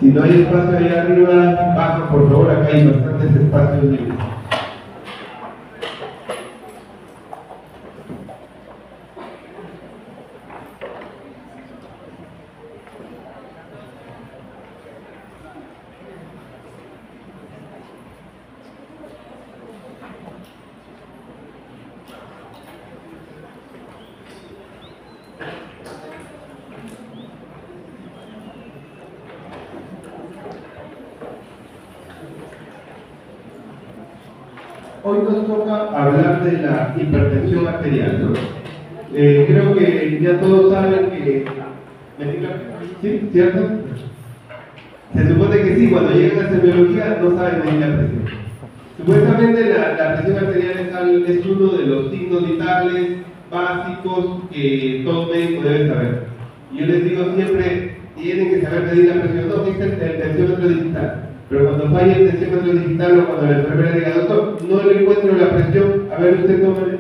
Si no hay espacio ahí arriba, baja por favor, acá hay bastantes espacios libres. Hoy nos toca hablar de la hipertensión arterial, ¿no? Creo que ya todos saben que... ¿Sí? ¿Cierto? Se supone que sí, cuando llegan a semiología no saben medir la presión. Supuestamente la presión arterial es uno de los signos vitales básicos que todo médico debe saber. Y yo les digo siempre, tienen que saber medir la presión. No, es el tensiómetro digital. Pero cuando falla el tensiómetro digital o cuando la enfermera diga, doctor, no le encuentro la presión, a ver usted tómale.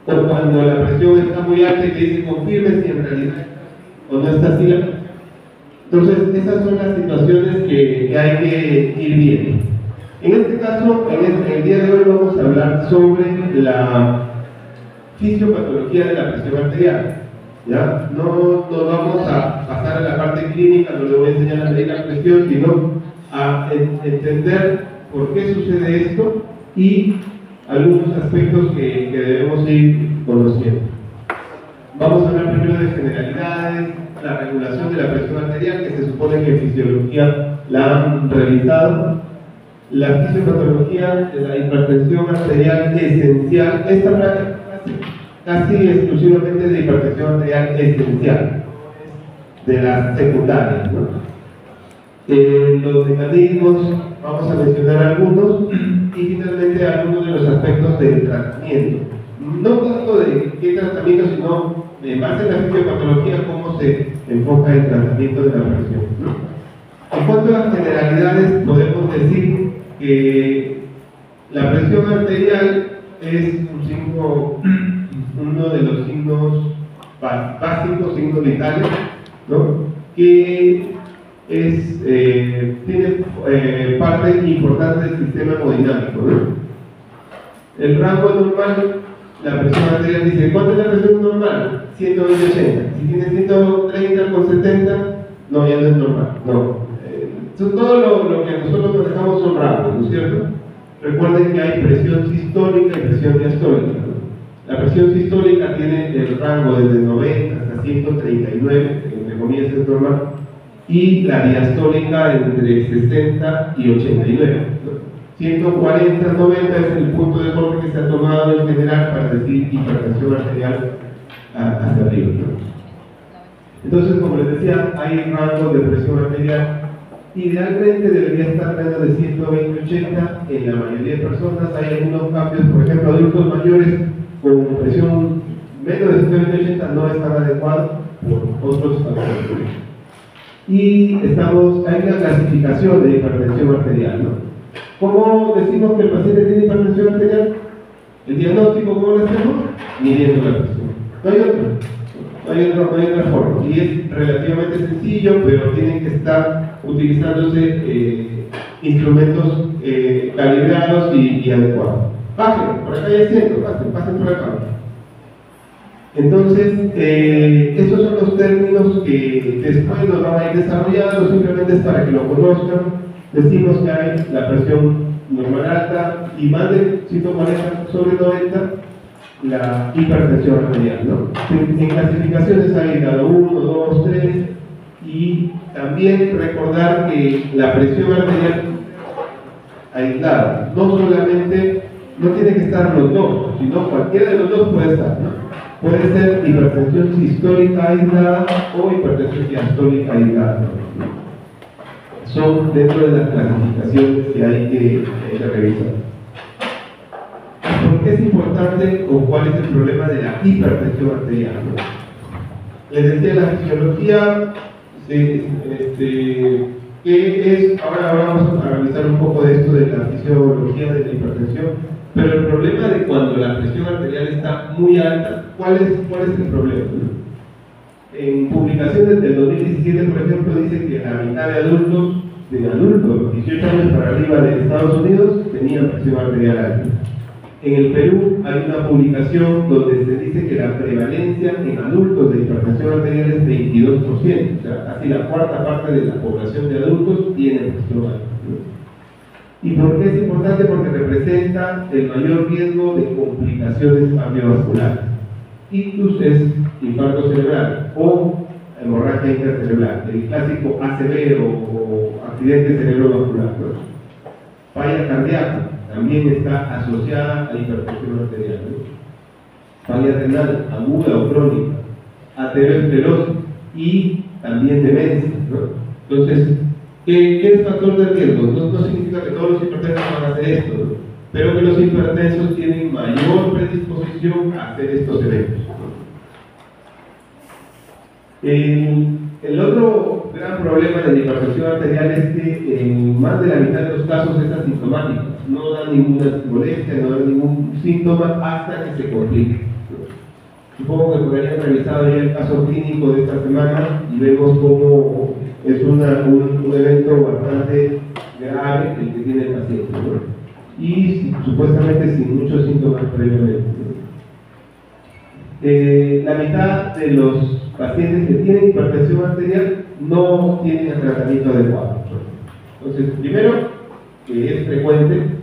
O cuando la presión está muy alta y le dice, confirme si en realidad o no está así la presión. Entonces, esas son las situaciones que hay que ir viendo. En este caso, en el día de hoy vamos a hablar sobre la fisiopatología de la presión arterial. ¿Ya? No nos vamos a pasar a la parte clínica, no le voy a enseñar a medir la presión, sino a entender por qué sucede esto y algunos aspectos que debemos ir conociendo. Vamos a hablar primero de generalidades, la regulación de la presión arterial, que se supone que en fisiología la han realizado, la fisiopatología de la hipertensión arterial esencial, esta práctica casi exclusivamente de hipertensión arterial esencial, de las secundarias, ¿no? Los mecanismos, vamos a mencionar algunos, y finalmente algunos de los aspectos del tratamiento. No tanto de qué tratamiento, sino en base a la fisiopatología, cómo se enfoca el tratamiento de la presión, ¿no? En cuanto a las generalidades, podemos decir que la presión arterial es un signo, uno de los signos básicos, signos vitales, ¿no? Que tiene parte importante del sistema hemodinámico, ¿no? El rango normal, la presión arterial dice, ¿cuánto es la presión normal? 120/80. Si tiene 130/70, no, ya no es normal, no. Todo lo que nosotros manejamos son rangos, ¿no es cierto? Recuerden que hay presión sistólica y presión diastólica, ¿no? La presión sistólica tiene el rango desde 90 hasta 139, que entre comillas es normal, y la diastólica entre 60 y 89. 140, 90 es el punto de corte que se ha tomado en general para decir hipertensión arterial hacia arriba, ¿no? Entonces, como les decía, hay rangos de presión arterial. Idealmente debería estar menos de 120/80 en la mayoría de personas. Hay algunos cambios, por ejemplo, adultos mayores con presión menos de 120/80 no están adecuados por otros factores. Y hay una clasificación de hipertensión arterial, ¿no? ¿Cómo decimos que el paciente tiene hipertensión arterial? ¿El diagnóstico cómo lo hacemos? Midiendo la presión. No hay otra forma. Y es relativamente sencillo, pero tienen que estar utilizándose instrumentos calibrados y adecuados. Bajen, por acá hay asiento, pasen por acá. Entonces, estos son los términos que después los van a ir desarrollando, simplemente es para que lo conozcan. Decimos que hay la presión normal alta y más de 140/90, la hipertensión arterial, ¿no? En clasificaciones hay grado 1, 2, 3, y también recordar que la presión arterial aislada, no solamente, no tiene que estar los dos, sino cualquiera de los dos puede estar, ¿no? Puede ser hipertensión sistólica aislada o hipertensión diastólica aislada, ¿no? Son dentro de las clasificaciones que hay que revisar. ¿Por qué es importante o cuál es el problema de la hipertensión arterial, ¿no? Les decía la fisiología, ¿qué es? Ahora vamos a revisar un poco de esto de la fisiología de la hipertensión. Pero el problema de cuando la presión arterial está muy alta, ¿cuál es el problema? En publicaciones del 2017, por ejemplo, dice que la mitad de adultos 18 años para arriba de Estados Unidos tenían presión arterial alta. En el Perú hay una publicación donde se dice que la prevalencia en adultos de hipertensión arterial es 22%, o sea, casi la cuarta parte de la población de adultos tiene presión alta. ¿Y por qué es importante? Porque representa el mayor riesgo de complicaciones cardiovasculares. Ictus es infarto cerebral o hemorragia intracerebral, el clásico ACV o accidente cerebrovascular, ¿no? Falla cardíaca también está asociada a hipertensión arterial, ¿no? Falla renal aguda o crónica, aterosclerosis y también demencia, ¿no? Entonces, ¿qué es factor de riesgo? No significa que todos los hipertensos van a hacer esto, ¿no? Pero que los hipertensos tienen mayor predisposición a hacer estos eventos. El otro gran problema de la hipertensión arterial es que en más de la mitad de los casos es asintomática, no da ninguna molestia, no da ningún síntoma hasta que se complique. Supongo que por ahí han revisado ya el caso clínico de esta semana y vemos cómo es un evento bastante grave el que tiene el paciente, ¿no? Y supuestamente sin muchos síntomas previamente. La mitad de los pacientes que tienen hipertensión arterial no tienen el tratamiento adecuado. Entonces, primero, que es frecuente.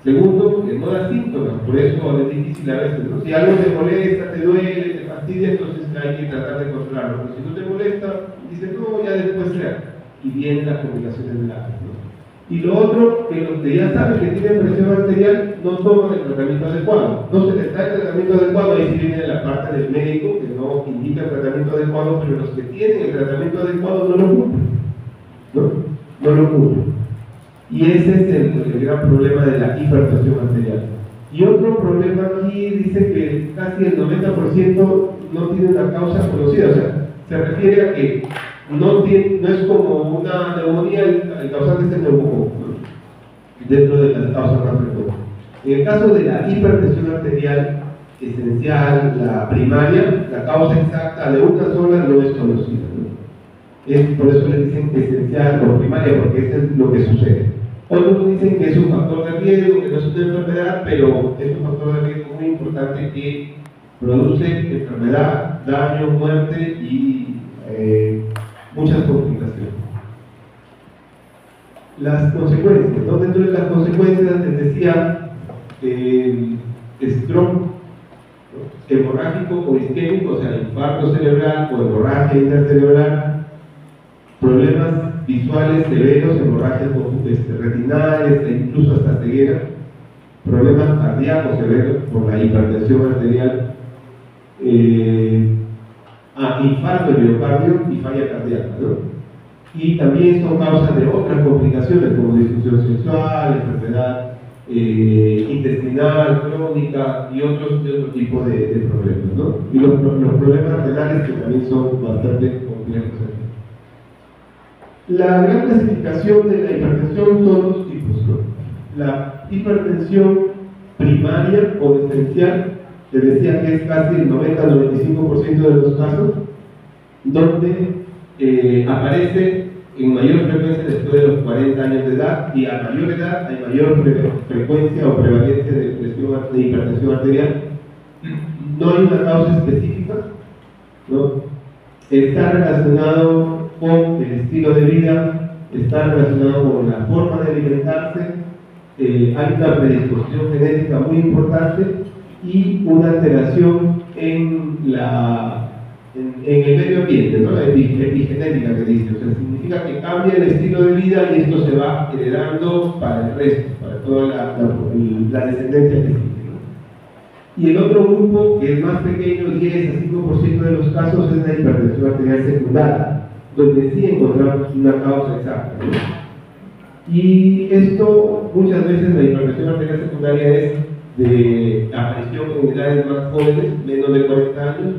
Segundo, que no da síntomas, por eso es difícil a veces, ¿no? Si algo te molesta, te duele, te fastidia, entonces hay que tratar de controlarlo. Pero si no te molesta, dices, no, ya después será. Y vienen las complicaciones graves, ¿no? Y lo otro, que los que ya saben que tienen presión arterial no toman el tratamiento adecuado. No se les da el tratamiento adecuado, ahí sí viene la parte del médico que no indica el tratamiento adecuado, pero los que tienen el tratamiento adecuado no lo cumplen. No lo cumplen. Y ese es el gran problema de la hipertensión arterial. Y otro problema aquí dice que casi el 90% no tiene una causa conocida, o sea, se refiere a que no es como una neumonía el causante es el neumococo, ¿no? Dentro de las causas más frecuentes. En el caso de la hipertensión arterial esencial, la primaria, la causa exacta de una sola no es conocida, ¿no? Por eso le dicen esencial o primaria, porque eso es lo que sucede. Otros dicen que es un factor de riesgo, que no es una enfermedad, pero es un factor de riesgo muy importante que produce enfermedad, daño, muerte y muchas complicaciones. Las consecuencias, ¿no? Dentro de las consecuencias les decía stroke, ¿no? Hemorrágico o isquémico, o sea, infarto cerebral o hemorragia intracerebral, problemas visuales severos, hemorragias retinales e incluso hasta ceguera, problemas cardíacos severos por la hipertensión arterial, infarto de miocardio y falla cardíaca, ¿no? Y también son causas de otras complicaciones como disfunción sexual, enfermedad intestinal, crónica y otro tipo de problemas, ¿no? Y los problemas renales que también son bastante complejos. La gran clasificación de la hipertensión son dos tipos, ¿no? La hipertensión primaria o esencial, les decía que es casi el 90-95% de los casos, donde aparece en mayor frecuencia después de los 40 años de edad, y a mayor edad hay mayor frecuencia o prevalencia de hipertensión arterial. No hay una causa específica, ¿no? Está relacionado con el estilo de vida, está relacionado con la forma de alimentarse, hay una predisposición genética muy importante y una alteración en el medio ambiente, ¿no? La epigenética que dice, o sea, significa que cambia el estilo de vida y esto se va heredando para el resto, para toda la descendencia que sigue, ¿no? Y el otro grupo, que es más pequeño, 10 a 5% de los casos, es la hipertensión arterial secundaria, donde sí encontramos una causa exacta, ¿no? Y esto, muchas veces la hipertensión arterial secundaria es de aparición en edades más jóvenes, menos de 40 años,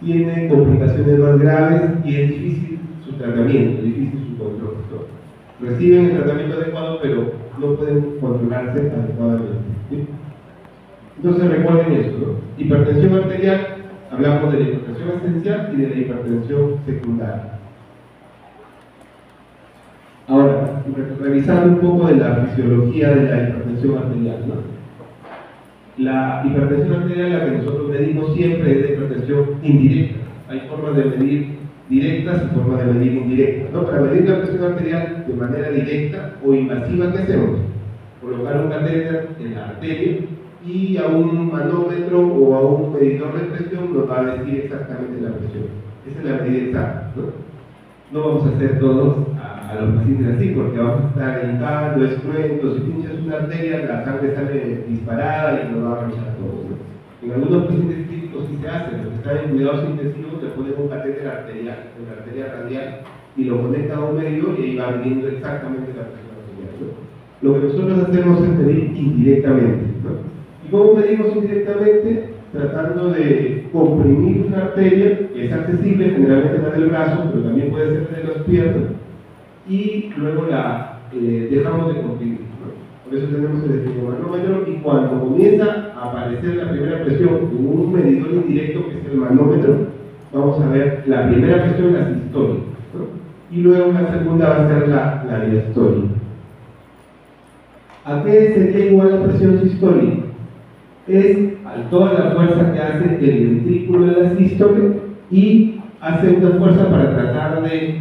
tiene complicaciones más graves y es difícil su tratamiento, es difícil su control, ¿no? Reciben el tratamiento adecuado, pero no pueden controlarse adecuadamente, ¿sí? Entonces recuerden esto, ¿no? Hipertensión arterial Hablamos de la hipertensión esencial y de la hipertensión secundaria. Ahora, revisando un poco de la fisiología de la hipertensión arterial, ¿no? La hipertensión arterial, la que nosotros medimos siempre, es de hipertensión indirecta. Hay formas de medir directas y formas de medir indirectas, ¿no? Para medir la presión arterial de manera directa o invasiva, ¿qué hacemos? Colocar un catéter en la arteria y a un manómetro o a un medidor de presión nos va a decir exactamente la presión. Esa es la medida exacta, ¿no? No vamos a hacer todos a los pacientes así, porque vamos a estar hincando, es cruento. Si pinchas una arteria, la sangre sale disparada y nos va a revisar todo, ¿no? En algunos pacientes críticos sí se hace, los que están en cuidados intensivos le ponen un catéter arterial, en la arteria radial, y lo conectan a un medidor y ahí va midiendo exactamente la presión arterial, ¿no? Lo que nosotros hacemos es medir indirectamente, ¿no? ¿Y cómo medimos indirectamente? Tratando de comprimir una arteria que es accesible, generalmente la del brazo, pero también puede ser de las piernas, y luego la dejamos de comprimir, ¿no? Por eso tenemos el esfigmomanómetro, y cuando comienza a aparecer la primera presión en un medidor indirecto, que es el manómetro, vamos a ver la primera presión, la sistólica, ¿no? Y luego la segunda va a ser la diastólica. ¿A qué sería igual la presión sistólica? Es a toda la fuerza que hace el ventrículo de la sístole y hace una fuerza para tratar de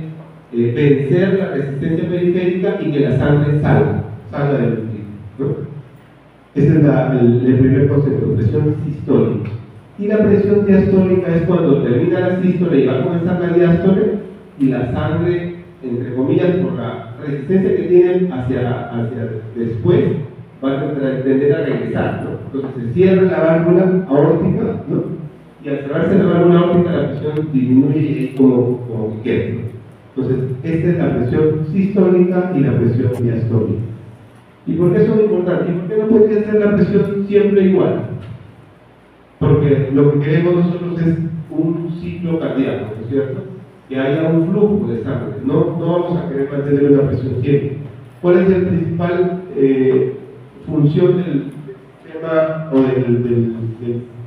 vencer la resistencia periférica y que la sangre salga del ventrículo, ¿no? Ese es el primer concepto, presión sistólica. Y la presión diastólica es cuando termina la sístole y va a comenzar la diástole y la sangre, entre comillas, por la resistencia que tienen hacia después, va a tender a regresar, ¿no? Entonces se cierra la válvula aórtica, ¿no? Y al cerrarse la válvula aórtica la presión disminuye y ahí como que queda, ¿no? Entonces, esta es la presión sistólica y la presión diastólica. ¿Y por qué son importantes? ¿Y por qué no podría ser la presión siempre igual? Porque lo que queremos nosotros es un ciclo cardíaco, ¿no es cierto? Que haya un flujo de sangre. No vamos a querer mantener una presión siempre. ¿Cuál es el principal función del sistema o del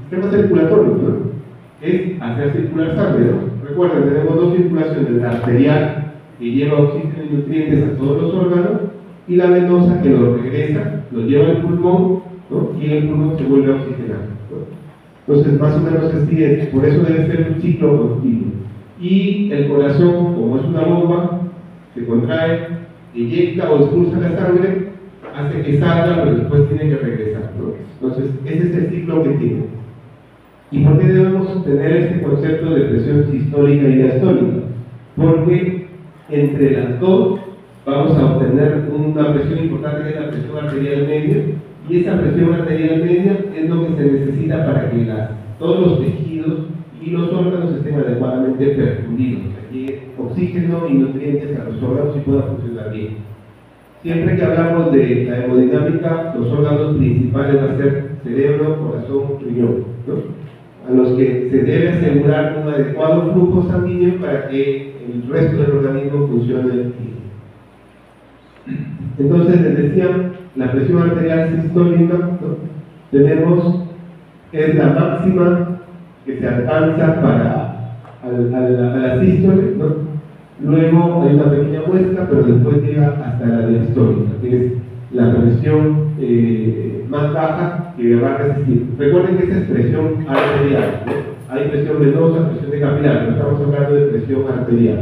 sistema circulatorio, ¿no? Es hacer circular sangre, ¿no? Recuerden, tenemos dos circulaciones, la arterial, que lleva oxígeno y nutrientes a todos los órganos, y la venosa, que lo regresa, lo lleva al pulmón, ¿no? Y el pulmón se vuelve a oxigenar, ¿no? Entonces, más o menos así es, por eso debe ser un ciclo continuo. Y el corazón, como es una bomba, se contrae, eyecta o expulsa la sangre, hace que salga, pero después tiene que regresar, ¿no? Entonces, ese es el ciclo que tiene. ¿Y por qué debemos tener este concepto de presión sistólica y diastólica? Porque entre las dos vamos a obtener una presión importante, que es la presión arterial media, y esa presión arterial media es lo que se necesita para que todos los tejidos y los órganos estén adecuadamente perfundidos, que llegue oxígeno y nutrientes a los órganos y pueda funcionar bien. Siempre que hablamos de la hemodinámica, los órganos principales van a ser cerebro, corazón, riñón, ¿no? A los que se debe asegurar un adecuado flujo sanguíneo para que el resto del organismo funcione bien. Entonces, les decía, la presión arterial sistólica, ¿no? Es la máxima que se alcanza a la sístole, ¿no? Luego hay una pequeña muestra, pero después llega hasta la diastólica, que es la presión más baja que va a resistir. Recuerden que esa es presión arterial, ¿no? Hay presión venosa, presión de capilar, pero estamos hablando de presión arterial.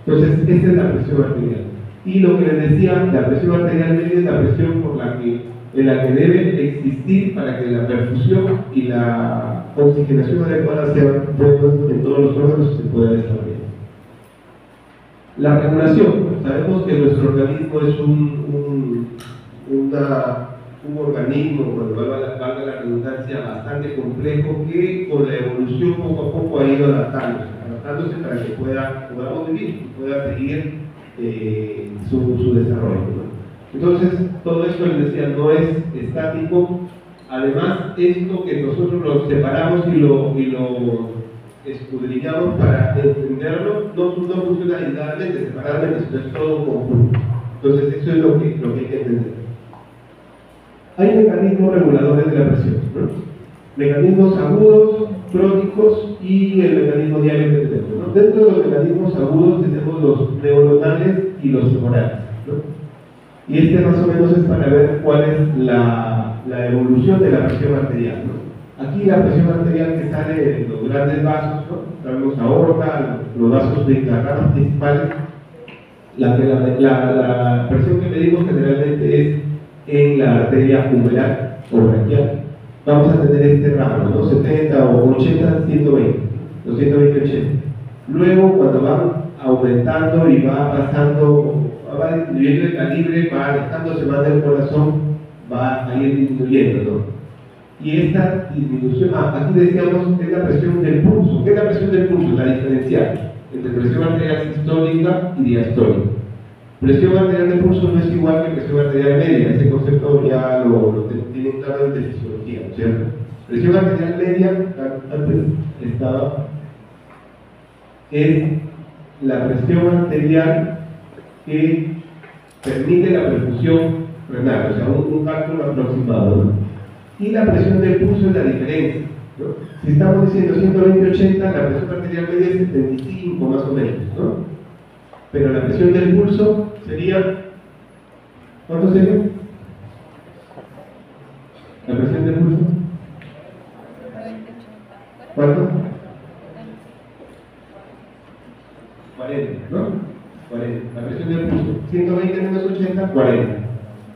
Entonces, esa es la presión arterial. Y lo que les decía, la presión arterial media es la presión en la que debe existir para que la perfusión y la oxigenación adecuada sean buenas en todos los órganos y se pueda desarrollar. La regulación. Sabemos que nuestro organismo es un organismo, valga la redundancia, bastante complejo, que con la evolución poco a poco ha ido adaptándose para que podamos vivir y pueda seguir su desarrollo, ¿no? Entonces, todo esto, les decía, no es estático. Además, esto que nosotros lo separamos y lo escudriñamos para entenderlo, no funciona aisladamente, separadamente, sino es todo un conjunto. Entonces, eso es lo que hay que entender. Hay mecanismos reguladores de la presión, ¿no? Mecanismos agudos, crónicos y el mecanismo diario que tenemos, ¿no? Dentro de los mecanismos agudos tenemos los neuronales y los tumorales, ¿no? Y este más o menos es para ver cuál es la evolución de la presión arterial, ¿no? Aquí la presión arterial que sale en los grandes vasos, ¿no? Tenemos aorta, los vasos de las ramas principales. La presión que medimos generalmente es en la arteria umbral o braquial. Vamos a tener este rango, ¿no? 70 o 80, 120, los 120, 80. Luego, cuando van aumentando y va pasando, va disminuyendo el calibre, va alejándose más del corazón, va a ir disminuyendo, ¿no? Y esta disminución, aquí decíamos, es la presión del pulso. ¿Qué es la presión del pulso? La diferencial entre presión arterial sistólica y diastólica. Presión arterial de pulso no es igual que presión arterial media, ese concepto ya lo tienen claro desde fisiología, ¿cierto? Presión arterial media, antes estaba, es la presión arterial que permite la perfusión renal, o sea, un cálculo aproximado, ¿no? Y la presión del pulso es la diferencia, ¿no? Si estamos diciendo 120-80, la presión arterial media es 75 más o menos, ¿no? Pero la presión del pulso sería, ¿cuánto sería? ¿La presión del pulso? ¿Cuánto? 40, ¿no? 40. La presión del pulso, 120 menos 80, 40.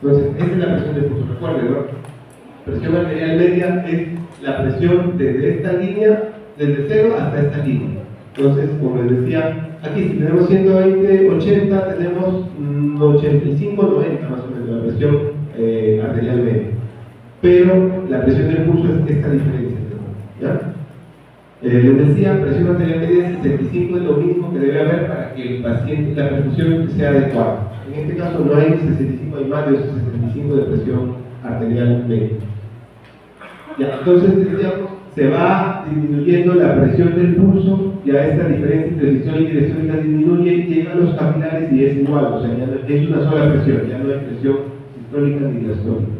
Entonces, esa es la presión del pulso, recuerden, ¿no? Presión arterial media es la presión desde esta línea, desde 0 hasta esta línea. Entonces, como les decía, aquí si tenemos 120, 80, tenemos 85, 90 más o menos la presión arterial media. Pero la presión del pulso es esta diferencia, ¿ya? Les decía, presión arterial media 75 es lo mínimo que debe haber para que el paciente, la perfusión sea adecuada. En este caso no hay 65, hay más de 65 de presión arterial media. Ya, entonces, decíamos, se va disminuyendo la presión del pulso, ya esta diferencia entre sistólica y diastólica disminuye, llega a los capilares y es igual, o sea, ya no, es una sola presión, ya no hay presión sistólica ni diastólica.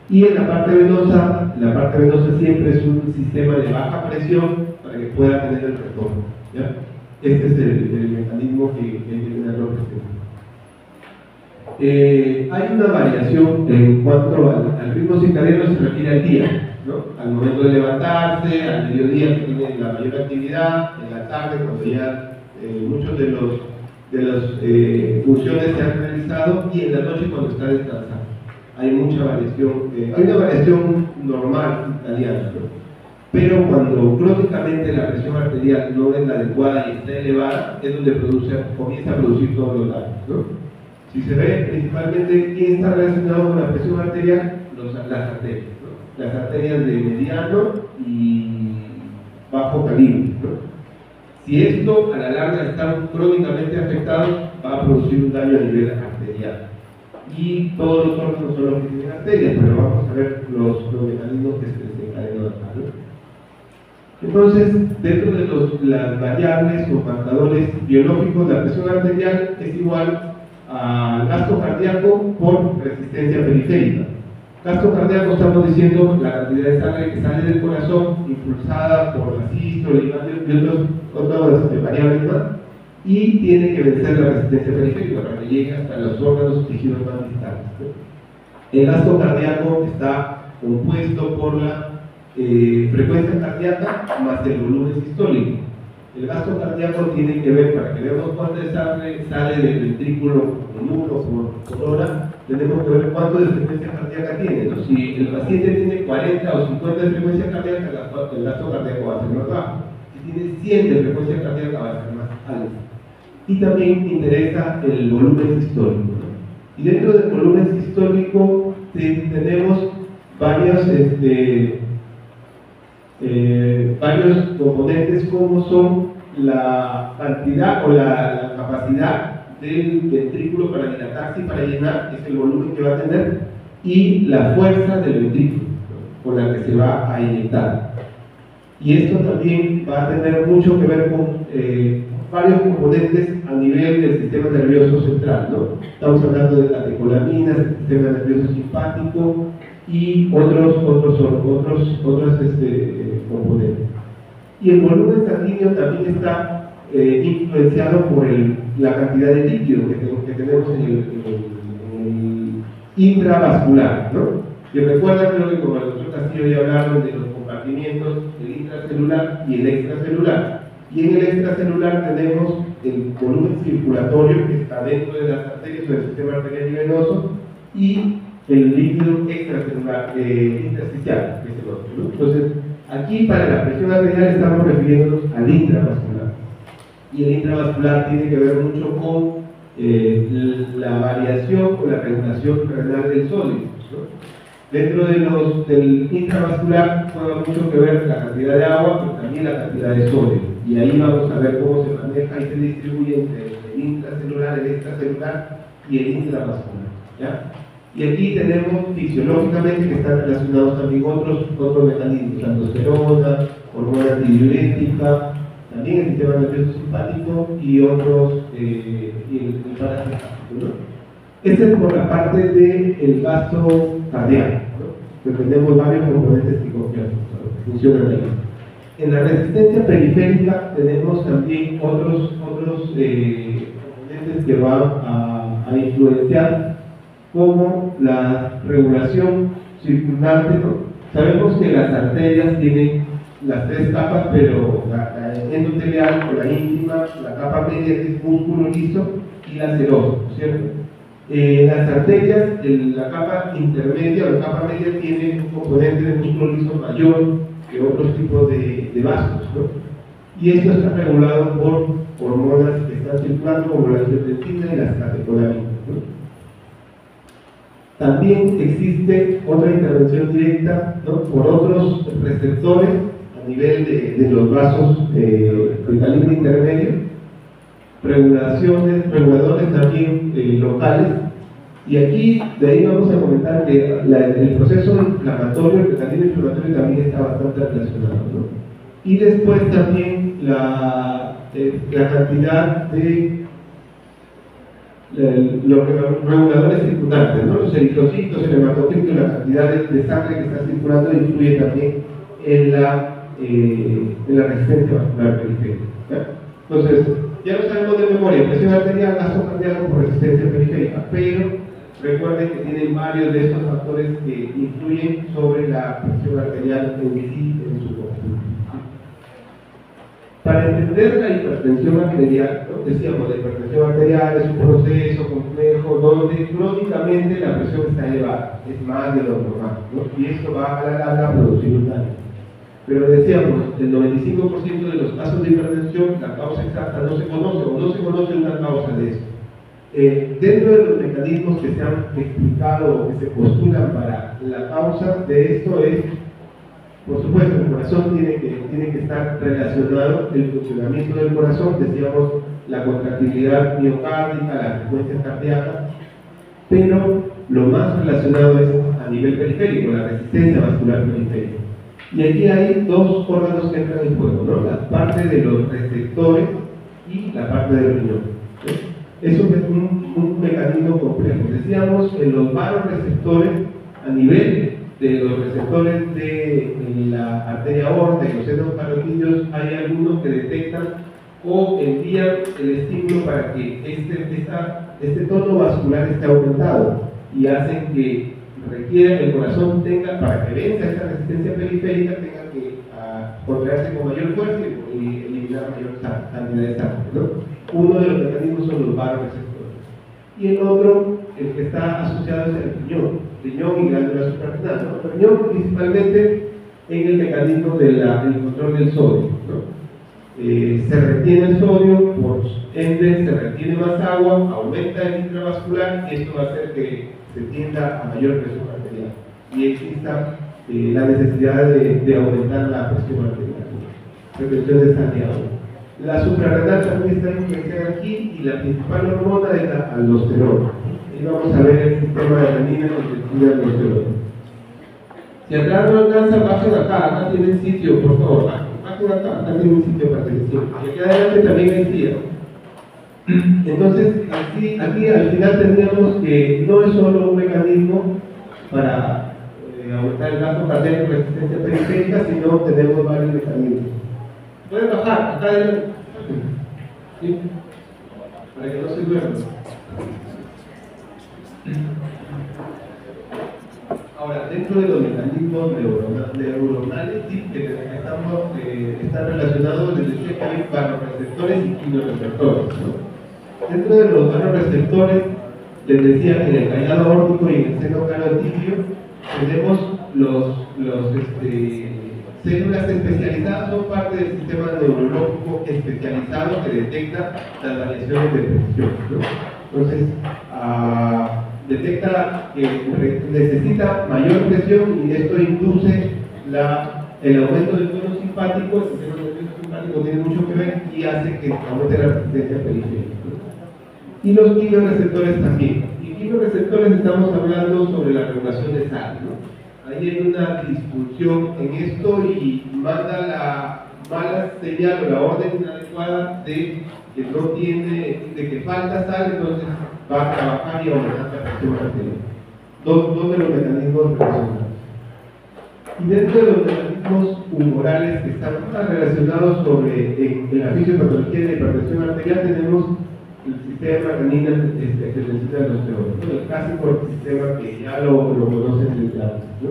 Y en la parte venosa siempre es un sistema de baja presión para que pueda tener el retorno, ¿ya? Este es el mecanismo que hay que tenerlo presente. Hay una variación en cuanto al ritmo circadiano, se refiere al día, ¿no? Al momento de levantarse, al mediodía que tiene la mayor actividad, en la tarde cuando ya muchos de las funciones se han realizado, y en la noche cuando está descansando. Hay mucha variación, hay una variación normal italiana, ¿no? Pero cuando crónicamente la presión arterial no es la adecuada y está elevada, es donde comienza a producir todos los daños, ¿no? Si se ve principalmente quién está relacionado con la presión arterial, las arterias, ¿no? Las arterias de mediano y bajo calibre, ¿no? Si esto a la larga está crónicamente afectado, va a producir un daño a nivel arterial. Y todos los órganos son los que tienen arterias, pero vamos a ver los mecanismos que se desencadenan acá, ¿no? Entonces, dentro de las variables o marcadores biológicos, la presión arterial es igual al gasto cardíaco por resistencia periférica. Gasto cardíaco, estamos diciendo la cantidad de sangre que sale del corazón impulsada por la sístole y otras variables más, y tiene que vencer la resistencia periférica para que llegue hasta los órganos y tejidos más distales, ¿no? El gasto cardíaco está compuesto por la frecuencia cardíaca más el volumen sistólico. El gasto cardíaco tiene que ver, para que veamos cuánta sangre sale del ventrículo por minuto, por hora, tenemos que ver cuánto de frecuencia cardíaca tiene, ¿no? Si el paciente tiene 40 o 50 de frecuencia cardíaca, el gasto cardíaco va a ser más bajo. Si tiene 100 de frecuencia cardíaca, va a ser más alto. Y también interesa el volumen sistólico, ¿no? Y dentro del volumen sistólico tenemos varios componentes, como son la cantidad o la capacidad del ventrículo para dilatarse y para llenar, es el volumen que va a tener, y la fuerza del ventrículo, ¿no?, con la que se va a inyectar. Y esto también va a tener mucho que ver con varios componentes a nivel del sistema nervioso central, ¿no? Estamos hablando de catecolaminas, del sistema nervioso simpático y otros componentes. Y el volumen sanguíneo también está influenciado por la cantidad de líquido que tenemos en el intravascular, ¿no? Y recuerda, creo que como el doctor Castillo ya hablaron de los compartimientos, el intracelular y el extracelular. Y en el extracelular tenemos el volumen circulatorio que está dentro de las arterias o del sistema arterial y venoso, y el líquido extracelular, intersticial, que es el otro, ¿no? Entonces, aquí para la presión arterial estamos refiriéndonos al intravascular. Y el intravascular tiene que ver mucho con la variación o la regulación renal del sodio, ¿no? Dentro del intravascular juega mucho que ver la cantidad de agua, pero también la cantidad de sodio. Y ahí vamos a ver cómo se maneja y se distribuye entre el intracelular, el extracelular y el intravascular, ¿ya? Y aquí tenemos fisiológicamente que están relacionados también otros mecanismos, la aldosterona, hormona antidiurética, también el sistema nervioso simpático y otros, y el parasimpático, ¿no? Esta es por la parte del gasto cardíaco, ¿no? Que tenemos varios componentes que funcionan ahí. En la resistencia periférica tenemos también otros componentes que van a influenciar, como la regulación circundante, ¿no? Sabemos que las arterias tienen las tres capas, pero la endotelial o la íntima, la capa media que es músculo liso y la serosa, ¿cierto? Las arterias, la capa intermedia o la capa media tiene un componente de músculo liso mayor que otros tipos de vasos, ¿no? Y esto está regulado por hormonas que están circulando, como la angiotensina y las catecolaminas, ¿no? También existe otra intervención directa, ¿no? Por otros receptores a nivel de los vasos de calibre intermedio, reguladores también locales. Y aquí, de ahí vamos a comentar que el proceso inflamatorio, el mecanismo inflamatorio también está bastante relacionado, ¿no? Y después también la cantidad de los reguladores circundantes, ¿no? Los eritrocitos, el hematocrito, la cantidad de sangre que está circulando influye también en la resistencia vascular periférica, ¿ya? Entonces, ya lo sabemos de memoria: presión arterial, gasto cardíaco por resistencia periférica, pero recuerden que tienen varios de estos factores que influyen sobre la presión arterial en sí, en su conjunto. Para entender la hipertensión arterial, ¿no? Decíamos, la hipertensión arterial es un proceso complejo donde crónicamente la presión está elevada, es más de lo normal, ¿no? Y esto va a la larga a producir un daño. Pero decíamos, el 95% de los casos de hipertensión, la causa exacta no se conoce, o no se conoce una causa de esto. Dentro de los mecanismos que se han explicado o que se postulan para la causa de esto es, por supuesto, el corazón tiene que estar relacionado, el funcionamiento del corazón, decíamos, la contractilidad miocárdica, la frecuencia cardíaca, pero lo más relacionado es a nivel periférico, la resistencia vascular periférica. Y aquí hay dos órganos que entran en juego, ¿no? La parte de los receptores y la parte del riñón, ¿sí? Eso es un mecanismo complejo. Decíamos, en los vasoreceptores, a nivel de los receptores de la arteria aorta y los senos carotídeos, hay algunos que detectan o envían el estímulo para que este tono vascular esté aumentado, y hacen que el corazón tenga, para que venza esta resistencia periférica, tenga que contraerse con mayor fuerza y eliminar mayor cantidad de sangre, ¿no? Uno de los mecanismos son los vasoreceptores. Y el otro, el que está asociado, es el riñón y glándula suprarrenal, ¿no? El riñón principalmente en el mecanismo del control del sodio, ¿no? Se retiene el sodio, por ende se retiene más agua, aumenta el intravascular, y esto va a hacer que se tienda a mayor presión arterial y exista la necesidad de aumentar la presión arterial, retención de sangre. La suprarrenal también está influenciada aquí, y la principal hormona es la aldosterona. Y vamos a ver el sistema de renina que tiene aldosterona. Si acá no alcanza, bajen acá tienen sitio, por favor, bajen acá tienen sitio para que se sienten. Y aquí adelante también hay silla. Entonces, aquí al final tendríamos que no es solo un mecanismo para aumentar el gasto cardíaco y resistencia periférica, sino tenemos varios mecanismos. Pueden bajar, acá adelante. ¿Sí? Para que no se duerman. Ahora, dentro de los mecanismos neuronales, sí, que están relacionados, les decía que hay vasoreceptores y quimioreceptores, ¿no? Dentro de los vasoreceptores, les decía que en el callado aórtico y en el seno carotídeo tenemos células especializadas, son parte del sistema neurológico especializado que detecta las variaciones de presión, ¿no? Entonces, detecta que necesita mayor presión y esto induce el aumento del tono simpático. El sistema nervioso simpático tiene mucho que ver y hace que aumente la resistencia periférica, ¿no? Y los quimioreceptores también. Y quimioreceptores estamos hablando sobre la regulación de sal, ¿no? Ahí hay una disfunción en esto y manda la mala señal o la orden inadecuada de que no tiene, de que falta sal, entonces va a trabajar y aumentar la presión arterial. Dos de los mecanismos relacionados. Y dentro de los mecanismos humorales que están más relacionados en la fisiopatología de la hipertensión arterial, tenemos el sistema renina-angiotensina-aldosterona, el clásico sistema que ya lo conocen desde antes, ¿no?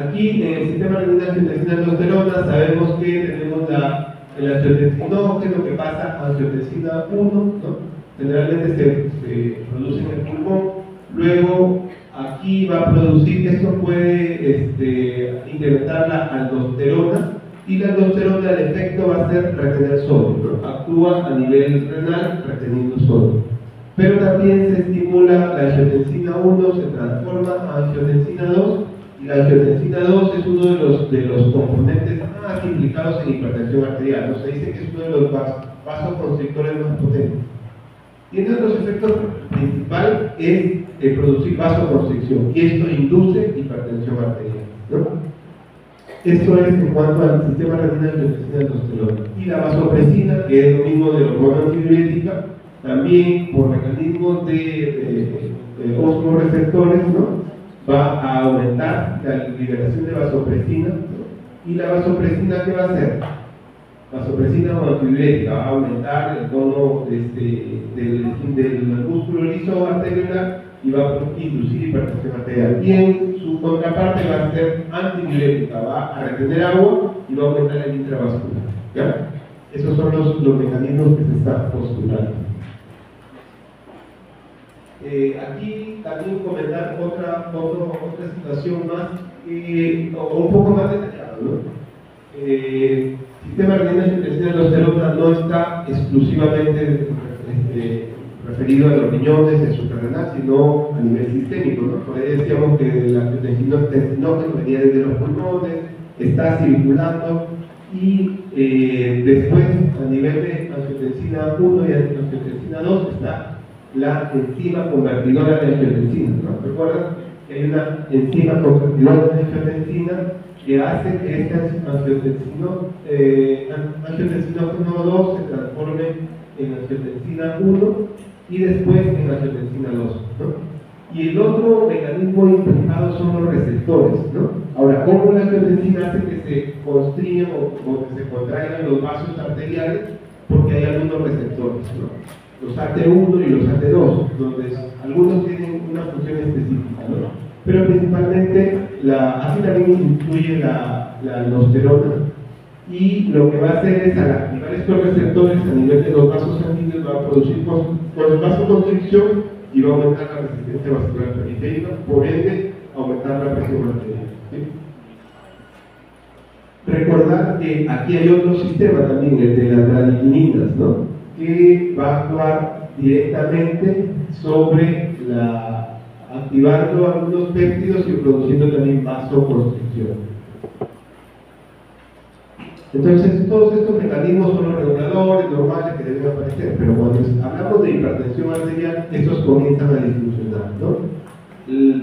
Aquí en el sistema renina-angiotensina-aldosterona sabemos que tenemos el angiotensinógeno que pasa a angiotensina 1, ¿no? Generalmente se produce en el pulmón, luego aquí va a producir, esto puede incrementar la aldosterona, y la aldosterona, el efecto va a ser retener sodio, ¿no? Actúa a nivel renal reteniendo sodio. Pero también se estimula la angiotensina 1, se transforma a angiotensina 2, y la angiotensina 2 es uno de los componentes más implicados en hipertensión arterial, ¿no? Se dice que es uno de los vasoconstrictores más potentes. Y entre los efectos principal es producir vasoconstricción, y esto induce hipertensión arterial, ¿no? Esto es en cuanto al sistema renina-angiotensina-aldosterona. Y la vasopresina, que es lo mismo de la hormona antidiurética, también por mecanismos de osmoreceptores, ¿no? Va a aumentar la liberación de vasopresina, ¿no? Y la vasopresina, ¿qué va a hacer? Vasopresina o antidiurética va a aumentar el tono del músculo liso arteriolar y va a inducir hipertensión arterial. Y en su contraparte va a ser antidiurética, va a retener agua y va a aumentar el intravascular, ¿ya? Esos son los mecanismos que se están postulando. Aquí también comentar otra situación más, o un poco más detallada, ¿no? El sistema renina-angiotensina-aldosterona no está exclusivamente referido a los riñones, el suprarrenal, sino a nivel sistémico, ¿no? Por ahí decíamos que el angiotensinógeno venía desde los pulmones, está circulando y después a nivel de angiotensina 1 y angiotensina 2 está la enzima convertidora de angiotensina, ¿no? ¿Recuerdan que hay una enzima convertidora de angiotensina que hace que este angiotensinógeno 2 se transforme en angiotensina 1 y después en angiotensina 2, ¿no? Y el otro mecanismo implicado son los receptores, ¿no? Ahora, ¿cómo la angiotensina hace que se constriñan o que se contraigan los vasos arteriales? Porque hay algunos receptores, ¿no? Los AT1 y los AT2, donde algunos tienen una función específica, ¿no? Pero principalmente, aquí también influye la aldosterona, y lo que va a hacer es, al activar estos receptores a nivel de los vasos sanguíneos, va a producir vasoconstricción y va a aumentar la resistencia vascular periférica, por ende, aumentar la presión arterial, ¿sí? Recordar que aquí hay otro sistema también, el de las bradykininas, ¿no? Que va a actuar directamente sobre activando algunos péptidos y produciendo también vasoconstricción. Entonces, todos estos mecanismos son los reguladores normales que deben aparecer, pero cuando hablamos de hipertensión arterial, estos comienzan a disfuncionar, ¿no?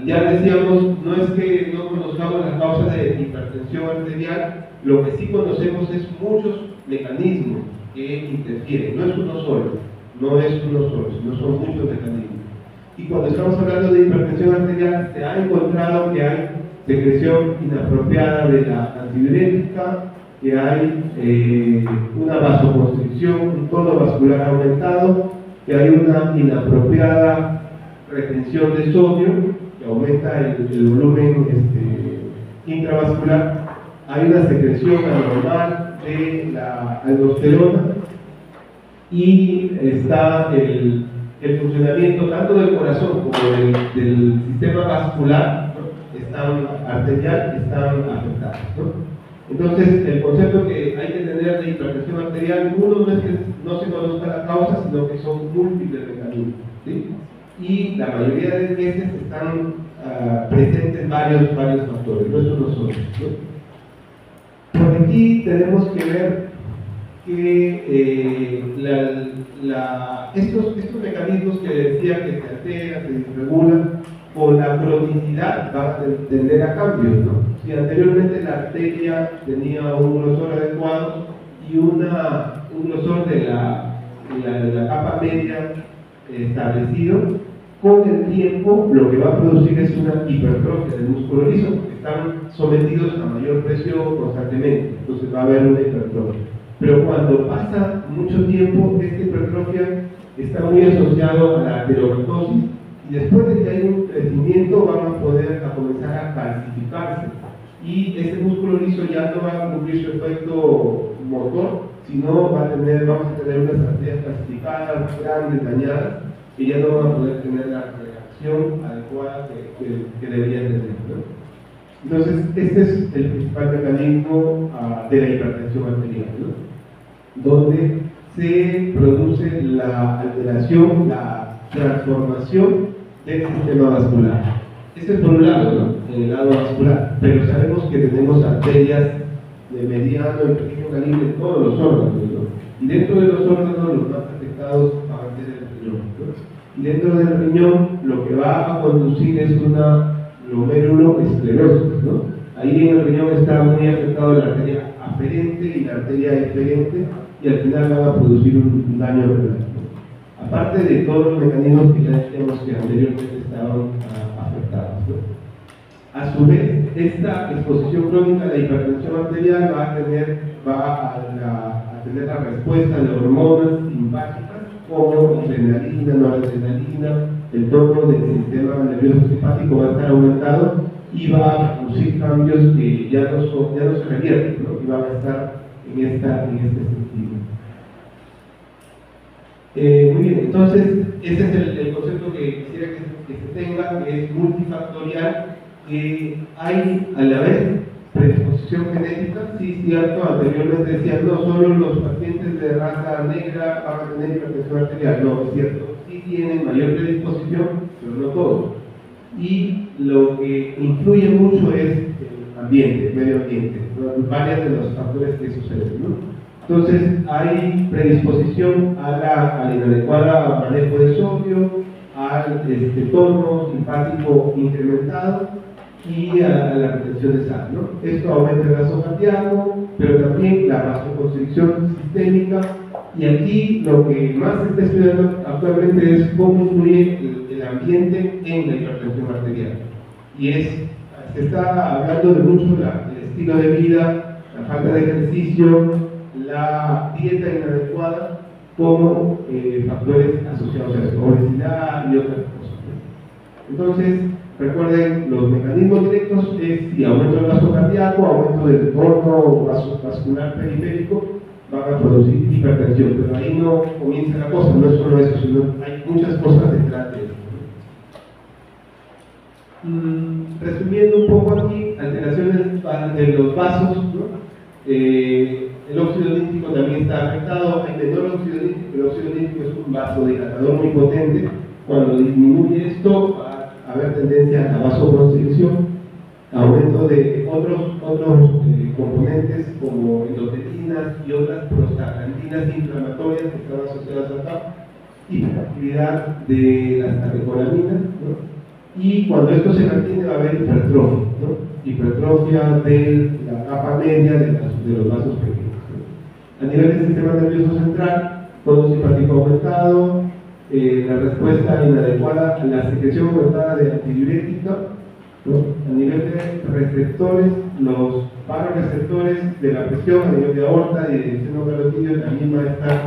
Ya decíamos, no es que no conozcamos las causas de hipertensión arterial, lo que sí conocemos es muchos mecanismos que interfieren, no es uno solo, sino son muchos mecanismos. Y cuando estamos hablando de hipertensión arterial, se ha encontrado que hay secreción inapropiada de la antidiurética, que hay una vasoconstricción, un tono vascular aumentado, que hay una inapropiada retención de sodio, que aumenta el volumen intravascular, hay una secreción anormal de la aldosterona y está el funcionamiento tanto del corazón como del sistema vascular, ¿no? Arterial, están afectados, ¿no? Entonces, el concepto que hay que tener de hipertensión arterial, uno no es que no se conozca la causa, sino que son múltiples mecanismos, ¿sí? Y la mayoría de veces están presentes varios factores, no son los otros, ¿no? Por aquí tenemos que ver que estos mecanismos que decía que se alteran, se desregulan, con la cronicidad van a tender a cambios, ¿no? Si anteriormente la arteria tenía un grosor adecuado y un grosor de la capa media establecido, con el tiempo lo que va a producir es una hipertrofia del músculo liso, porque están sometidos a mayor presión constantemente, entonces va a haber una hipertrofia. Pero cuando pasa mucho tiempo, esta hipertrofia está muy asociado a la ateromatosis, y después de que hay un crecimiento van a comenzar a calcificarse, y ese músculo liso ya no va a cumplir su efecto motor, sino vamos a tener unas arterias calcificadas, grandes, dañadas, que ya no van a poder tener la reacción adecuada que deberían tener, ¿no? Entonces, este es el principal mecanismo de la hipertensión arterial, ¿no? Donde se produce la alteración, la transformación del sistema vascular. Este es por un lado, ¿no? En el lado vascular, pero sabemos que tenemos arterias de mediano y pequeño calibre en todos los órganos, ¿no? Y dentro de los órganos los más afectados van a ser el riñón, ¿no? Y dentro del riñón lo que va a conducir es una glomeruloesclerosis, ¿no? Ahí en el riñón está muy afectado la arteria aferente y la arteria eferente, y al final van a producir un daño renal, ¿no? Aparte de todos los mecanismos que ya decíamos que anteriormente estaban afectados, ¿no? A su vez, esta exposición crónica de hipertensión arterial va a tener la respuesta de hormonas simpáticas como adrenalina, noradrenalina, el tono del sistema nervioso simpático va a estar aumentado y va a producir cambios que ya no se revierten, ¿no? Y van a estar en este sentido. Muy bien, entonces ese es el concepto que quisiera que se tenga, que es multifactorial, que hay a la vez predisposición genética. Sí, cierto, anteriormente decía no solo los pacientes de raza negra van a tener hipertensión arterial, no, es cierto, sí tienen mayor predisposición, pero no todos. Y lo que influye mucho es el ambiente, el medio ambiente, ¿no? Varios de los factores que suceden, ¿no? Entonces, hay predisposición al inadecuado manejo de sodio, al tono simpático incrementado y a la retención de sal, ¿no? Esto aumenta el gasto cardíaco, pero también la vasoconstricción sistémica, y aquí lo que más se está estudiando actualmente es cómo influye el ambiente en la hipertensión arterial. Y se está hablando de mucho del estilo de vida, la falta de ejercicio, la dieta inadecuada como factores asociados a la obesidad y otras cosas, ¿no? Entonces, recuerden, los mecanismos directos es si aumento del gasto cardíaco, aumento del tono vascular periférico, van a producir hipertensión, pero ahí no comienza la cosa, no es solo eso, sino hay muchas cosas detrás de eso. Resumiendo un poco aquí, alteraciones de los vasos, ¿no? El óxido nítrico también está afectado, hay menor óxido nítrico, el óxido nítrico es un vasodilatador muy potente. Cuando disminuye esto va a haber tendencia a la vasoconstricción, aumento de otros componentes como endotelinas y otras prostaglandinas inflamatorias que están asociadas acá, hiperactividad de las catecolaminas, ¿no? Y cuando esto se mantiene va a haber hipertrofia, ¿no? Hipertrofia de la capa media de los vasos pequeños, ¿no? A nivel del sistema nervioso central, tono simpático aumentado, la respuesta inadecuada, la secreción aumentada de antidiurética ¿no? A nivel de receptores, los receptores de la presión a nivel de aorta y de seno carotídeo también van a estar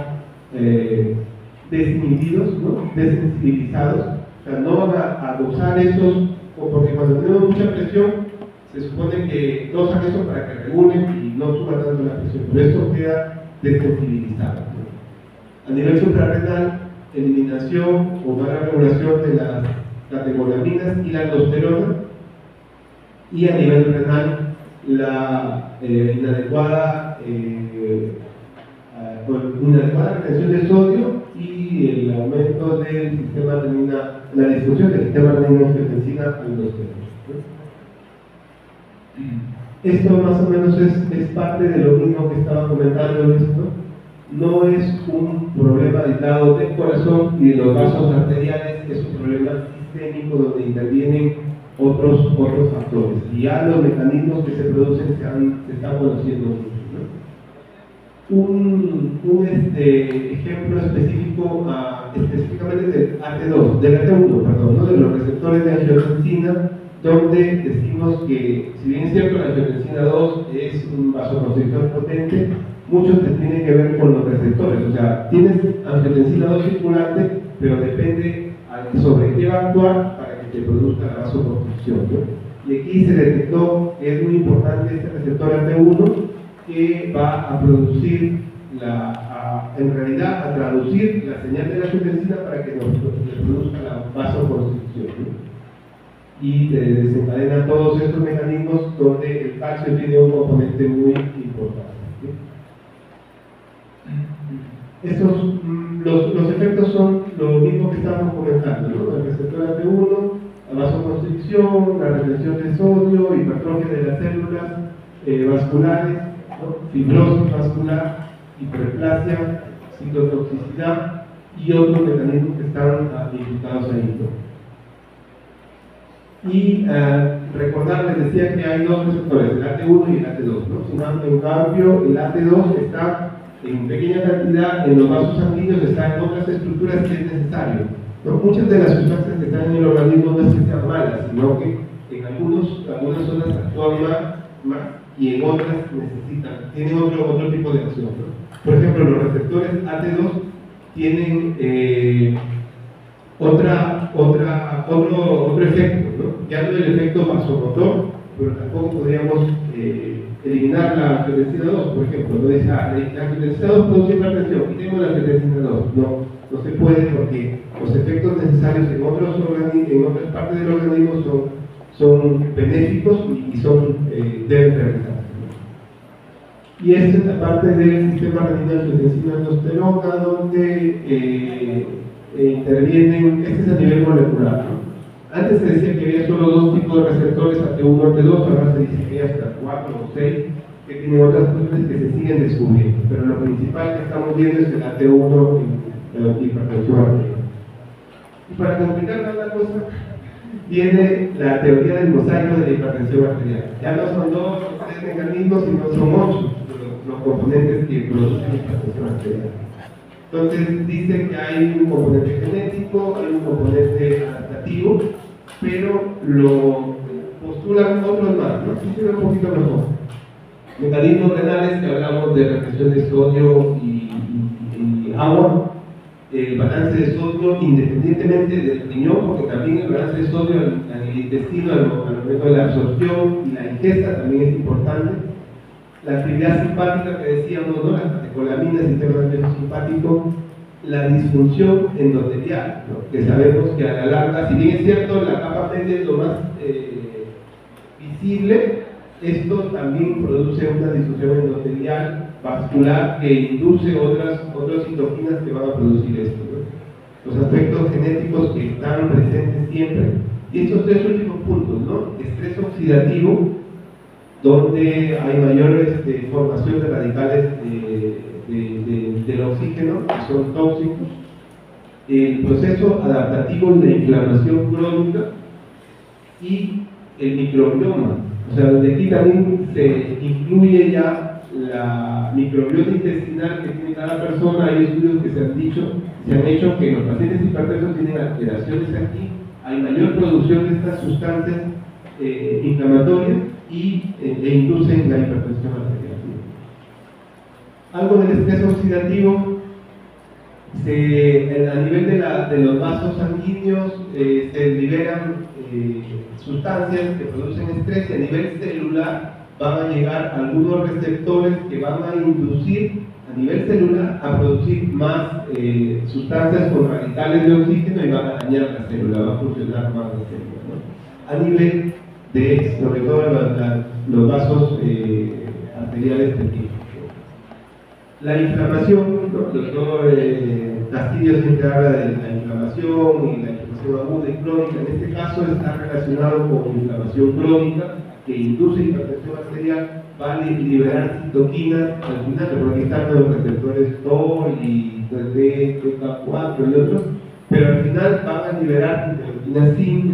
desinhibidos, ¿no? Desensibilizados, o sea, no van a usar esos, porque cuando tenemos mucha presión, se supone que no usan eso para que regulen y no suba tanto la presión, pero esto queda desensibilizado, ¿no? A nivel suprarrenal, eliminación o mala regulación de las catecolaminas y la aldosterona, y a nivel renal, la inadecuada retención de sodio y el aumento del sistema renina, la disfunción del sistema renina-angiotensina aldosterona. Esto más o menos es parte de lo mismo que estaba comentando esto. No es un problema aislado del corazón y de los vasos arteriales, es un problema sistémico donde intervienen otros factores. Y ya los mecanismos que se producen se están conociendo mucho, ¿no? Un ejemplo específico, específicamente del AT2, del AT1, perdón, ¿no? De los receptores de angiotensina, donde decimos que, si bien es cierto, la angiotensina 2 es un vasoconstrictor potente, muchos tienen que ver con los receptores. O sea, tienes angiotensina 2 circulante, pero depende sobre qué va a actuar para que te produzca la vasoconstricción, ¿no? Y aquí se detectó que es muy importante este receptor AT1 que va a producir, en realidad, a traducir la señal de la angiotensina para que nos produzca la vasoconstricción, ¿no? Y desencadena todos estos mecanismos donde el calcio tiene un componente muy importante, ¿sí? Los efectos son lo mismo que estábamos comentando, ¿no? El receptor AT1, la vasoconstricción, la retención de sodio, hipertrofia de las células vasculares, ¿no? Fibrosis vascular, hiperplasia, citotoxicidad y otros mecanismos que están implicados ahí, ¿no? Y recordar, les decía que hay dos receptores, el AT1 y el AT2, ¿no? En cambio, el AT2 está en pequeña cantidad en los vasos sanguíneos, está en otras estructuras que es necesario, ¿no? Muchas de las sustancias que están en el organismo no es que sean malas, sino que en algunas zonas actúan más y en otras tienen otro tipo de acción, ¿no? Por ejemplo, los receptores AT2 tienen otro efecto, ¿no? Ya no el efecto vasomotor, pero tampoco podríamos eliminar la angiotensina 2, por ejemplo. No dice, la angiotensina 2 produce hipertensión y tengo la angiotensina 2. No se puede, porque los efectos necesarios en otras partes del organismo son benéficos y deben realizarse. Y esta es la parte del sistema renina-angiotensina-aldosterona, donde intervienen, este es a nivel molecular, ¿no? Antes se decía que había solo dos tipos de receptores, AT1 y AT2, ahora se dice que hay hasta 4 o 6 que tienen otras funciones que se siguen descubriendo, pero lo principal que estamos viendo es el AT1 en la hipertensión arterial. Y para complicar más la cosa, viene la teoría del mosaico de la hipertensión arterial. Ya no son 2 o 3 mecanismos, sino son 8 los componentes que producen hipertensión arterial. Entonces dice que hay un componente genético, hay un componente adaptativo, pero lo postulan otros más, ¿no? Sí se ve un poquito mejor. Mecanismos renales, que hablamos de retención de sodio y agua, el balance de sodio independientemente del riñón, porque también el balance de sodio en el intestino al momento de la absorción y la ingesta también es importante. La actividad simpática que decíamos, ¿no? Las catecolaminas, el sistema nervioso simpático, la disfunción endotelial, ¿no? Que sabemos que a la larga, si bien es cierto, la capa media es lo más visible, esto también produce una disfunción endotelial vascular que induce otras citoquinas que van a producir esto, ¿no? Los aspectos genéticos que están presentes siempre. Y estos 3 últimos puntos, ¿no? Estrés oxidativo, donde hay mayor formación de radicales del oxígeno, que son tóxicos, el proceso adaptativo de inflamación crónica y el microbioma. O sea, donde aquí también se incluye ya la microbiota intestinal que tiene cada persona. Hay estudios que se han hecho que los pacientes hipertensos tienen alteraciones aquí, hay mayor producción de estas sustancias inflamatorias e inducen la hipertensión arterial. Algo del estrés oxidativo, a nivel de los vasos sanguíneos se liberan sustancias que producen estrés, y a nivel celular van a llegar algunos receptores que van a inducir a nivel celular a producir más sustancias con radicales de oxígeno y van a dañar la célula, va a funcionar más la célula, ¿no? A nivel de, sobre todo, los vasos arteriales pequeños. La inflamación, ¿no? El doctor Castillo siempre habla de la inflamación y la inflamación aguda y crónica. En este caso está relacionado con inflamación crónica que induce hipertensión arterial, va a liberar citoquinas al final, porque están los receptores TOR y TK4 y otros, pero al final van a liberar interleuquina 5,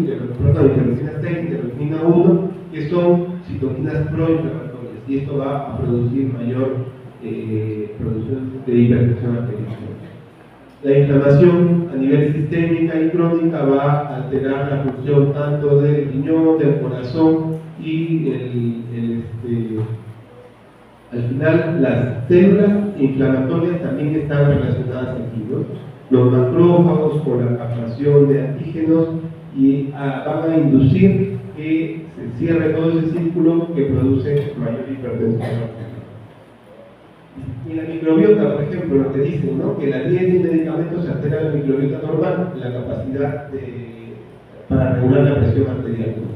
interleuquina 6, interleuquina 1, que son citoquinas proinflamatorias, y esto va a producir mayor producción de hipertensión arterial. La inflamación a nivel sistémica y crónica va a alterar la función tanto del riñón, del corazón y al final las células inflamatorias también están relacionadas aquí, ¿no? Los macrófagos con la captación de antígenos y van a inducir que se cierre todo ese círculo que produce mayor hipertensión arterial. Y la microbiota, por ejemplo, lo que dicen, ¿no? Que la dieta y medicamentos altera la microbiota normal, la capacidad para regular la presión arterial, ¿no?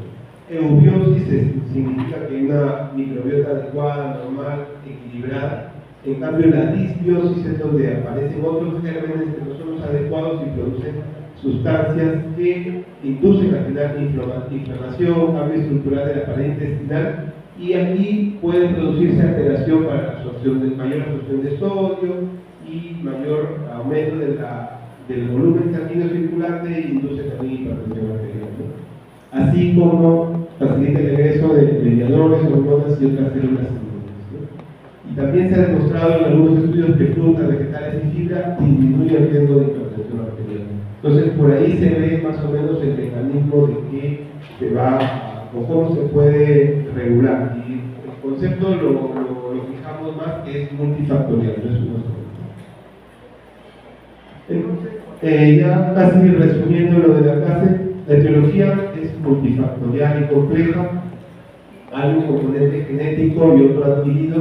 Eubiosis significa que una microbiota adecuada, normal, equilibrada. En cambio, la disbiosis es donde aparecen otros gérmenes que no son los adecuados y producen sustancias que inducen al final inflamación, cambio estructural de la pared intestinal, y aquí puede producirse alteración para la mayor absorción de sodio y mayor aumento del volumen sanguíneo circulante, y induce también hipertensión arterial, ¿no? Así como facilita el egreso de mediadores, hormonas y otras células sanguíneas, ¿no? Y también se ha demostrado en algunos estudios que frutas, vegetales y fibra disminuyen el riesgo de hipertensión arterial. Entonces, por ahí se ve más o menos el mecanismo de que se va o cómo se puede regular. Y el concepto lo fijamos más, que es multifactorial, no es uno solo. Entonces, ya casi resumiendo lo de la clase, la etiología es multifactorial y compleja. Hay un componente genético y otro adquirido,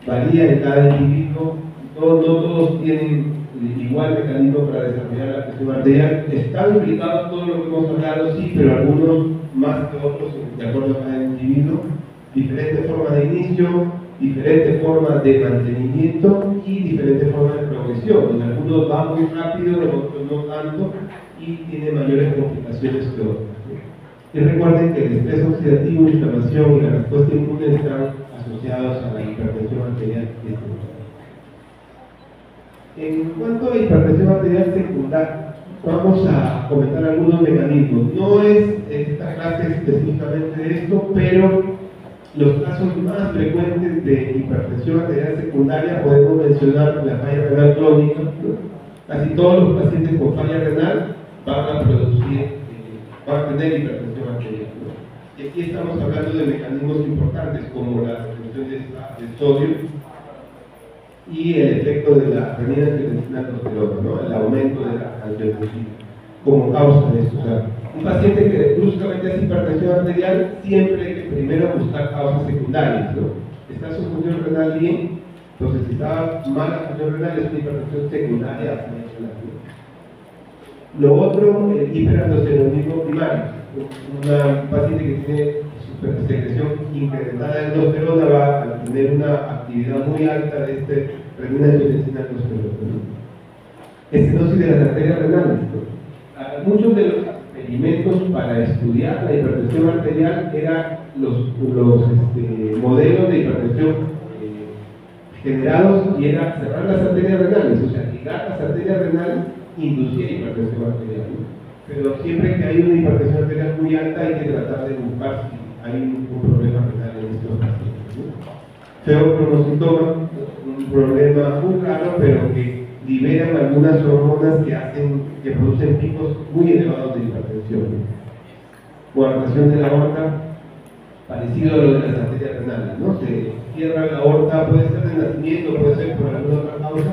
varía en cada individuo, no todos tienen igual mecanismo para desarrollar la presión arterial. Están implicados todo lo que hemos hablado, sí, pero algunos más que otros, de acuerdo a cada individuo, diferente forma de inicio, diferente forma de mantenimiento y diferente forma de progresión. En algunos va muy rápido, en otros no tanto, y tiene mayores complicaciones que otros. Y recuerden que el estrés oxidativo, la inflamación y la respuesta inmune están asociados a la hipertensión arterial. En cuanto a hipertensión arterial secundaria, vamos a comentar algunos mecanismos. No es esta clase específicamente de esto, pero los casos más frecuentes de hipertensión arterial secundaria podemos mencionar la falla renal crónica, ¿no? Casi todos los pacientes con falla renal van a tener hipertensión arterial, ¿no? Y aquí estamos hablando de mecanismos importantes como la retención de sodio y el efecto de la renina angiotensina-aldosterona, ¿no? El aumento de la angiotensina como causa de esto. O sea, un paciente que bruscamente hace hipertensión arterial, siempre hay que primero buscar causas secundarias, ¿no? Está su función renal bien, entonces si está mal la función renal es una hipertensión secundaria. Lo otro, el hiperaldosteronismo primario. Un paciente que tiene secreción incrementada de aldosterona va a tener una actividad muy alta de renina angiotensina aldosterona. Estenosis de las arterias renales, ¿no? Muchos de los experimentos para estudiar la hipertensión arterial eran los modelos de hipertensión generados, y era cerrar las arterias renales, o sea, ligar las arterias renales inducía hipertensión arterial, ¿no? Pero siempre que hay una hipertensión arterial muy alta hay que tratar de buscar si hay un problema renal en estos pacientes, ¿no? Feocromocitoma, un problema muy raro, pero que liberan algunas hormonas que producen picos muy elevados de hipertensión. coartación de la aorta, parecido a lo de las arterias renales, ¿no? Se cierra la aorta, puede ser de nacimiento, puede ser por alguna otra causa,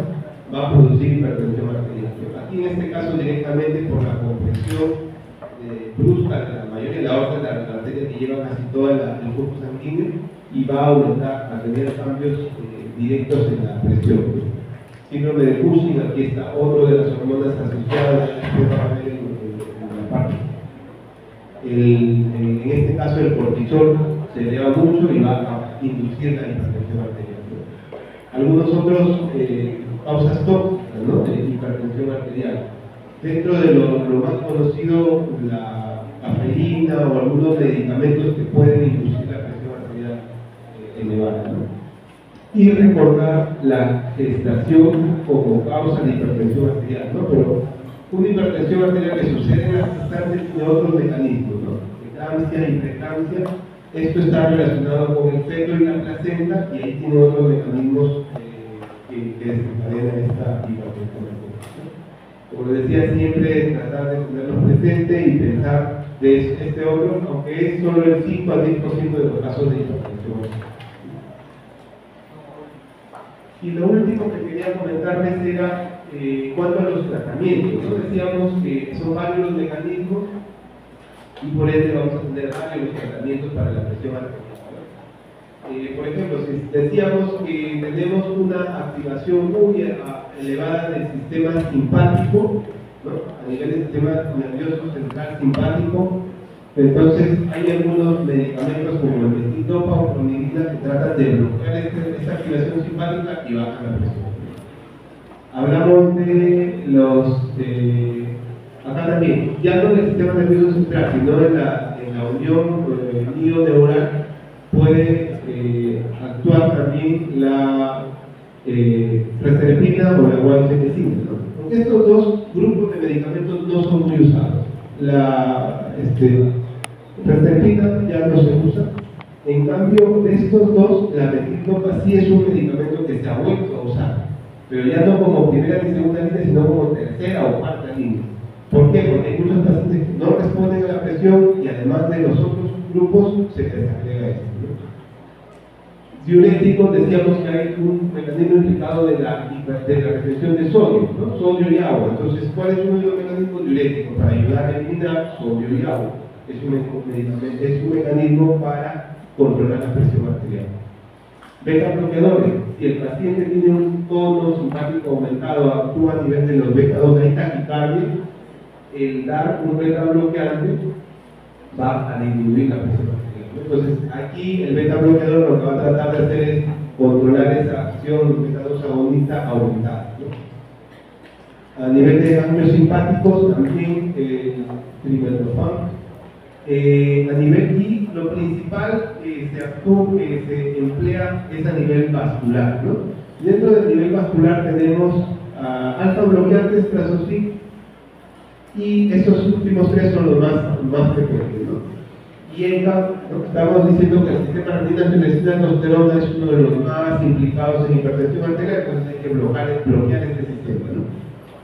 va a producir hipertensión arterial. Aquí en este caso directamente por la compresión brusca de la mayoría de la aorta, la arteria que lleva casi todo el flujo sanguíneo y va a aumentar, a tener cambios directos en la presión. Síndrome de Cushing, aquí está otro de las hormonas asociadas en la parte. En este caso el cortisol se eleva mucho y va a inducir la hipertensión arterial. Algunos otros causas tóxicas, ¿no?, de hipertensión arterial. Dentro de lo más conocido, la cafeína o algunos medicamentos que pueden inducir la presión arterial elevada, ¿no? Y recordar la gestación como causa de hipertensión arterial, ¿no? Pero una hipertensión arterial que sucede en la gestación tiene otros mecanismos, ¿no? Eclampsia y preeclampsia. Esto está relacionado con el feto y la placenta, y ahí tiene otros mecanismos que desencadenan esta hipertensión arterial. Como les decía, siempre tratar de tenerlo presente y pensar de este órgano, aunque es solo el 5 al 10% de los casos de hipertensión arterial. Y lo último que quería comentarles era cuanto a los tratamientos, ¿no? Decíamos que son varios los mecanismos y por ende vamos a tener varios tratamientos para la presión arterial. Por ejemplo, si decíamos que tenemos una activación muy elevada del sistema simpático, ¿no?, a nivel del sistema nervioso central simpático, entonces hay algunos medicamentos como el metildopa o clonidina que tratan de bloquear esta activación simpática y bajan la presión. Hablamos de los acá también, ya no en el sistema nervioso central, sino en la unión mioneural, puede actuar también la preserpina o la guanfenicina, ¿no? Aunque estos dos grupos de medicamentos no son muy usados. La preserpina ya no se usa. En cambio, de estos dos, la metildopa sí es un medicamento que se ha vuelto a usar, pero ya no como primera ni segunda línea, sino como tercera o cuarta línea. ¿Por qué? Porque hay muchos pacientes que no responden a la presión y además de los otros grupos se les agrega esto, ¿no? Diuréticos, decíamos que hay un mecanismo implicado de la retención de sodio, ¿no? Sodio y agua. Entonces, ¿cuál es uno de los mecanismos diuréticos? Para ayudar a eliminar sodio y agua. Es un mecanismo para controlar la presión arterial. Beta bloqueadores. Si el paciente tiene un tono simpático aumentado, actúa a nivel de los beta 2, hay taquicardia, el dar un beta bloqueante va a disminuir la presión arterial. Entonces, aquí el beta bloqueador lo que va a tratar de hacer es controlar esa acción beta 2 agonista aumentada, ¿no? A nivel de ganglios simpáticos, también trimethophan. A nivel I, lo principal que se emplea es a nivel vascular, ¿no? Dentro del nivel vascular tenemos alfa bloqueantes, trazocin, y estos últimos tres son los más frecuentes, ¿no? Y estamos diciendo que el sistema renina-angiotensina-aldosterona es uno de los más implicados en hipertensión arterial, entonces hay que bloquear este sistema, ¿no?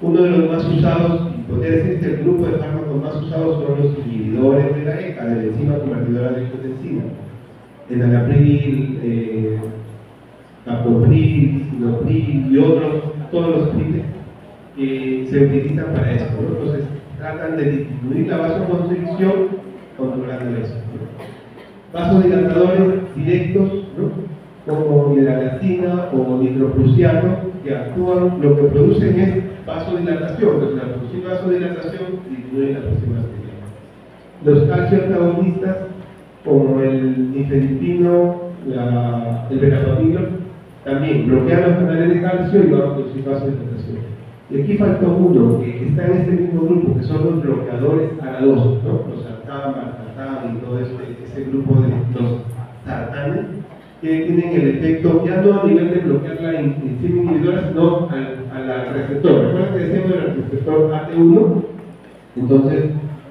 Uno de los más usados, y podría decirse el grupo de fármacos más usados, son los inhibidores de la ECA, de la enzima convertidora de angiotensina. Enalapril, captopril, sinopril y otros, todos los priles que se utilizan para esto, ¿no? Entonces tratan de disminuir la vasoconstricción controlando eso, ¿no? Vasodilatadores directos, ¿no?, como hidralazina o nitroprusiano, que actúan, lo que producen es vasodilatación, entonces al producir vasodilatación disminuye la presión arterial. Los calcioantagonistas, como el nifedipino, el verapamilo, también bloquean los canales de calcio y van a producir vasodilatación. Y aquí falta uno que está en este mismo grupo, que son los bloqueadores ARA2, ¿no? Los sartán, valsartán y todo ese grupo de los sartanes, que tienen el efecto ya no a nivel de bloquear la enzima inhibidora, sino al receptor. Recuerden que decíamos el receptor AT1, entonces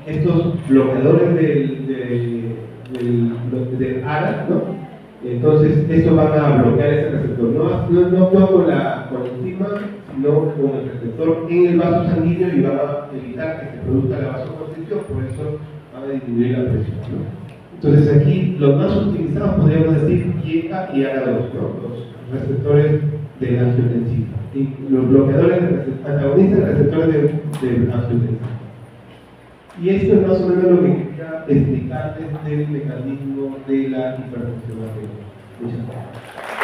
estos bloqueadores del ARA, ¿no? Entonces estos van a bloquear ese receptor, no con la enzima, sino con el receptor en el vaso sanguíneo, y van a evitar que se produzca la vasoconstricción. Por eso van a disminuir la presión, ¿no? Entonces aquí los más utilizados podríamos decir IECA y ARA2, ¿no? Los receptores de angiotensina, y los bloqueadores antagonistas de receptores de angiotensina. Y esto es más o menos lo que quería explicarles del mecanismo de la hipertensión arterial. Muchas gracias.